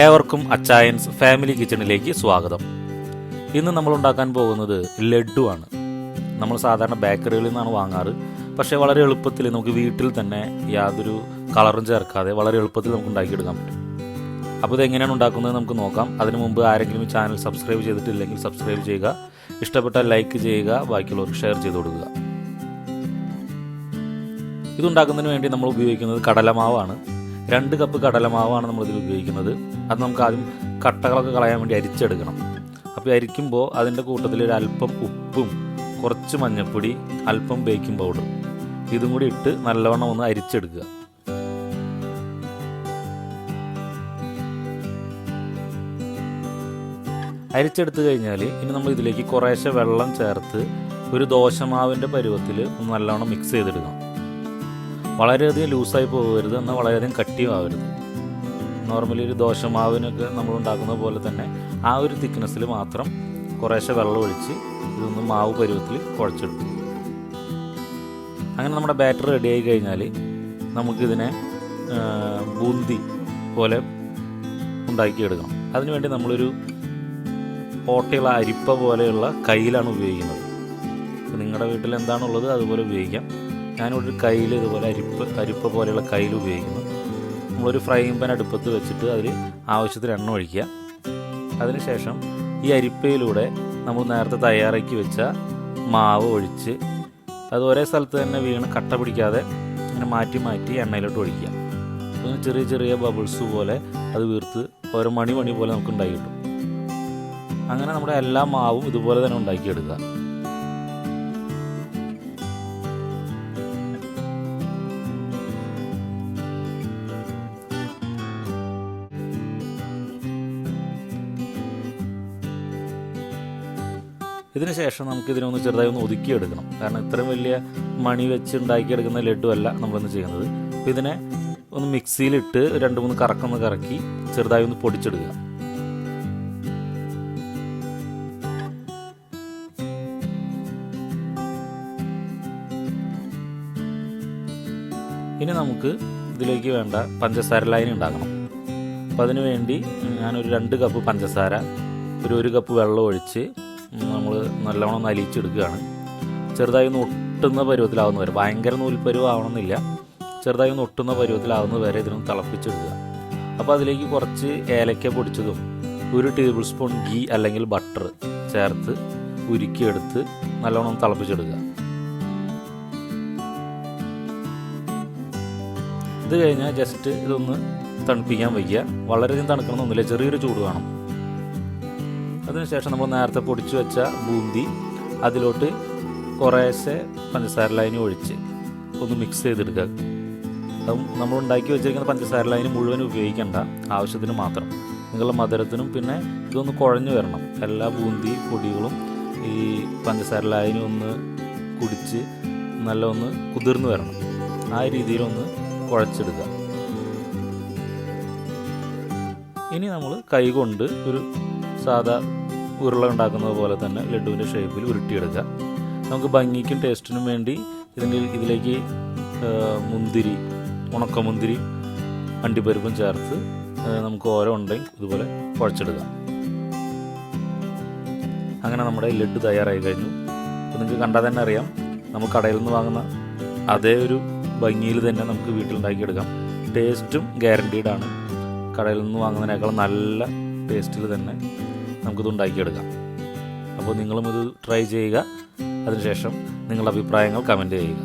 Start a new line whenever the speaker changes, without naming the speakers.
ഏവർക്കും അച്ചായൻസ് ഫാമിലി കിച്ചണിലേക്ക് സ്വാഗതം. ഇന്ന് നമ്മൾ ഉണ്ടാക്കാൻ പോകുന്നത് ലഡ്ഡു ആണ്. നമ്മൾ സാധാരണ ബേക്കറികളിൽ നിന്നാണ് വാങ്ങാറ്. പക്ഷേ വളരെ എളുപ്പത്തിൽ നമുക്ക് വീട്ടിൽ തന്നെ യാതൊരു കളറും ചേർക്കാതെ വളരെ എളുപ്പത്തിൽ നമുക്ക് ഉണ്ടാക്കിയെടുക്കാൻ പറ്റും. അപ്പോൾ ഇതെങ്ങനെയാണ് ഉണ്ടാക്കുന്നത് നമുക്ക് നോക്കാം. അതിനു മുമ്പ് ആരെങ്കിലും ഈ ചാനൽ സബ്സ്ക്രൈബ് ചെയ്തിട്ടില്ലെങ്കിൽ സബ്സ്ക്രൈബ് ചെയ്യുക, ഇഷ്ടപ്പെട്ടാൽ ലൈക്ക് ചെയ്യുക, ബാക്കിയുള്ളവർക്ക് ഷെയർ ചെയ്ത് കൊടുക്കുക. ഇതുണ്ടാക്കുന്നതിന് വേണ്ടി നമ്മൾ ഉപയോഗിക്കുന്നത് കടലമാവാണ്. 2 കപ്പ് കടലമാവാണ് നമ്മളിതിൽ ഉപയോഗിക്കുന്നത്. അത് നമുക്ക് ആദ്യം കട്ടകളൊക്കെ കളയാൻ വേണ്ടി അരിച്ചെടുക്കണം. അപ്പോൾ അരിക്കുമ്പോൾ അതിൻ്റെ കൂട്ടത്തിൽ ഒരു അല്പം ഉപ്പും കുറച്ച് മഞ്ഞൾപ്പൊടി, അല്പം ബേക്കിംഗ് പൗഡർ ഇതും കൂടി ഇട്ട് നല്ലവണ്ണം ഒന്ന് അരിച്ചെടുക്കുക. അരിച്ചെടുത്ത് കഴിഞ്ഞാൽ ഇനി നമ്മൾ ഇതിലേക്ക് കുറേശ്ശെ വെള്ളം ചേർത്ത് ഒരു ദോശമാവിൻ്റെ പരുവത്തിൽ ഒന്ന് നല്ലവണ്ണം മിക്സ് ചെയ്തെടുക്കണം. വളരെയധികം ലൂസായി പോകരുത്, എന്നാൽ വളരെയധികം കട്ടിയും ആവരുത്. നോർമലി ഒരു ദോശമാവിനൊക്കെ നമ്മൾ ഉണ്ടാക്കുന്ന പോലെ തന്നെ ആ ഒരു തിക്നെസ്സിൽ മാത്രം കുറേശ്ശെ വെള്ളം ഒഴിച്ച് ഇതൊന്ന് മാവ് പരുവത്തിൽ കുഴച്ചെടുക്കും. അങ്ങനെ നമ്മുടെ ബാറ്റർ റെഡിയായി കഴിഞ്ഞാൽ നമുക്കിതിനെ ബൂന്തി പോലെ ഉണ്ടാക്കിയെടുക്കണം. അതിനുവേണ്ടി നമ്മളൊരു ഓട്ടയുള്ള അരിപ്പ പോലെയുള്ള കയ്യിലാണ് ഉപയോഗിക്കുന്നത്. അപ്പോൾ നിങ്ങളുടെ വീട്ടിൽ എന്താണുള്ളത് അതുപോലെ ഉപയോഗിക്കാം. ഞാനിവിടെ ഒരു കയ്യിൽ ഇതുപോലെ അരിപ്പ പോലെയുള്ള കയ്യിൽ ഉപയോഗിക്കുന്നു. നമ്മളൊരു ഫ്രൈയിങ് പാൻ അടുപ്പത്ത് വെച്ചിട്ട് അതിൽ ആവശ്യത്തിന് എണ്ണ ഒഴിക്കുക. അതിനുശേഷം ഈ അരിപ്പയിലൂടെ നമ്മൾ നേരത്തെ തയ്യാറാക്കി വെച്ച മാവ് ഒഴിച്ച് അത് ഒരേ സ്ഥലത്ത് തന്നെ വീണ് കട്ട പിടിക്കാതെ അങ്ങനെ മാറ്റി മാറ്റി എണ്ണയിലോട്ട് ഒഴിക്കുക. അപ്പോൾ ചെറിയ ചെറിയ ബബിൾസ് പോലെ അത് വീർത്ത് ഓരോ മണി പോലെ നമുക്ക് ഉണ്ടാക്കി കിട്ടും. അങ്ങനെ നമ്മുടെ എല്ലാ മാവും ഇതുപോലെ തന്നെ ഉണ്ടാക്കിയെടുക്കുക. ഇതിന് ശേഷം നമുക്കിതിനൊന്ന് ചെറുതായി ഒന്ന് ഒതുക്കിയെടുക്കണം. കാരണം ഇത്രയും വലിയ മണി വെച്ച് ഉണ്ടാക്കിയെടുക്കുന്ന ലഡ്ഡു അല്ല നമ്മളിന്ന് ചെയ്യുന്നത്. അപ്പോൾ ഇതിനെ ഒന്ന് മിക്സിയിലിട്ട് 2-3 കറക്കൊന്ന് കറക്കി ചെറുതായി ഒന്ന് പൊടിച്ചെടുക്കുക. ഇനി നമുക്ക് ഇതിലേക്ക് വേണ്ട പഞ്ചസാര ലൈൻ ഉണ്ടാക്കണം. അപ്പോൾ അതിനു വേണ്ടി ഞാനൊരു 2 കപ്പ് പഞ്ചസാര ഒരു 1 കപ്പ് വെള്ളം ഒഴിച്ച് നമ്മൾ നല്ലവണ്ണം ഒന്ന് അലിയിച്ചെടുക്കുകയാണ്. ചെറുതായി ഒന്ന് ഒട്ടുന്ന പരുവത്തിലാവുന്ന വരെ, ഭയങ്കര നൂൽപ്പരുവാവണമെന്നില്ല, ചെറുതായി ഒന്ന് ഒട്ടുന്ന പരുവത്തിലാവുന്ന വരെ ഇതിനൊന്ന് തിളപ്പിച്ചെടുക്കുക. അപ്പോൾ അതിലേക്ക് കുറച്ച് ഏലക്ക പൊടിച്ചതും 1 ടേബിൾ സ്പൂൺ ഗീ അല്ലെങ്കിൽ ബട്ടർ ചേർത്ത് ഉരുക്കിയെടുത്ത് നല്ലവണ്ണം ഒന്ന് തിളപ്പിച്ചെടുക്കുക. ഇത് കഴിഞ്ഞാൽ ജസ്റ്റ് ഇതൊന്ന് തണുപ്പിക്കാൻ വയ്ക്കുക. വളരെയധികം തണുക്കണമെന്നൊന്നുമില്ല, ചെറിയൊരു ചൂട് വേണം. അതിനുശേഷം നമ്മൾ നേരത്തെ പൊടിച്ചു വെച്ച ബൂന്തി അതിലോട്ട് കുറേശ്ശെ പഞ്ചസാര ലൈനി ഒഴിച്ച് ഒന്ന് മിക്സ് ചെയ്തെടുക്കുക. അതും നമ്മൾ ഉണ്ടാക്കി വെച്ചിരിക്കുന്ന പഞ്ചസാര ലൈനി മുഴുവൻ ഉപയോഗിക്കേണ്ട, ആവശ്യത്തിന് മാത്രം. നിങ്ങളുടെ മധുരത്തിനും പിന്നെ ഇതൊന്ന് കുഴഞ്ഞു വരണം. എല്ലാ ബൂന്തി പൊടികളും ഈ പഞ്ചസാര ലൈനി ഒന്ന് കുടിച്ച് നല്ല ഒന്ന് കുതിർന്ന് വരണം. ആ രീതിയിലൊന്ന് കുഴച്ചെടുക്കുക. ഇനി നമ്മൾ കൈ കൊണ്ട് ഒരു സാധാ ഉരുള ഉണ്ടാക്കുന്നത് പോലെ തന്നെ ലഡുവിൻ്റെ ഷേപ്പിൽ ഉരുട്ടിയെടുക്കുക. നമുക്ക് ഭംഗിക്കും ടേസ്റ്റിനും വേണ്ടി ഇതിലേക്ക് മുന്തിരി, ഉണക്കമുന്തിരി, അണ്ടിപ്പരിപ്പും ചേർത്ത് നമുക്ക് ഓരോ ഉണ്ടെങ്കിൽ ഇതുപോലെ കുഴച്ചെടുക്കുക. അങ്ങനെ നമ്മുടെ ലഡു തയ്യാറായി കഴിഞ്ഞു. അപ്പോൾ നിങ്ങൾക്ക് കണ്ടാൽ തന്നെ അറിയാം, നമ്മൾ കടയിൽ നിന്ന് വാങ്ങുന്ന അതേ ഒരു ഭംഗിയിൽ തന്നെ നമുക്ക് വീട്ടിലുണ്ടാക്കിയെടുക്കാം. ടേസ്റ്റും ഗ്യാരണ്ടീഡാണ്. കടയിൽ നിന്ന് വാങ്ങുന്നതിനേക്കാൾ നല്ല ടേസ്റ്റിൽ തന്നെ നമുക്കിത് ഉണ്ടാക്കിയെടുക്കാം. അപ്പോൾ നിങ്ങളും ഇത് ട്രൈ ചെയ്യുക. അതിനുശേഷം നിങ്ങളുടെ അഭിപ്രായങ്ങൾ കമൻറ്റ് ചെയ്യുക.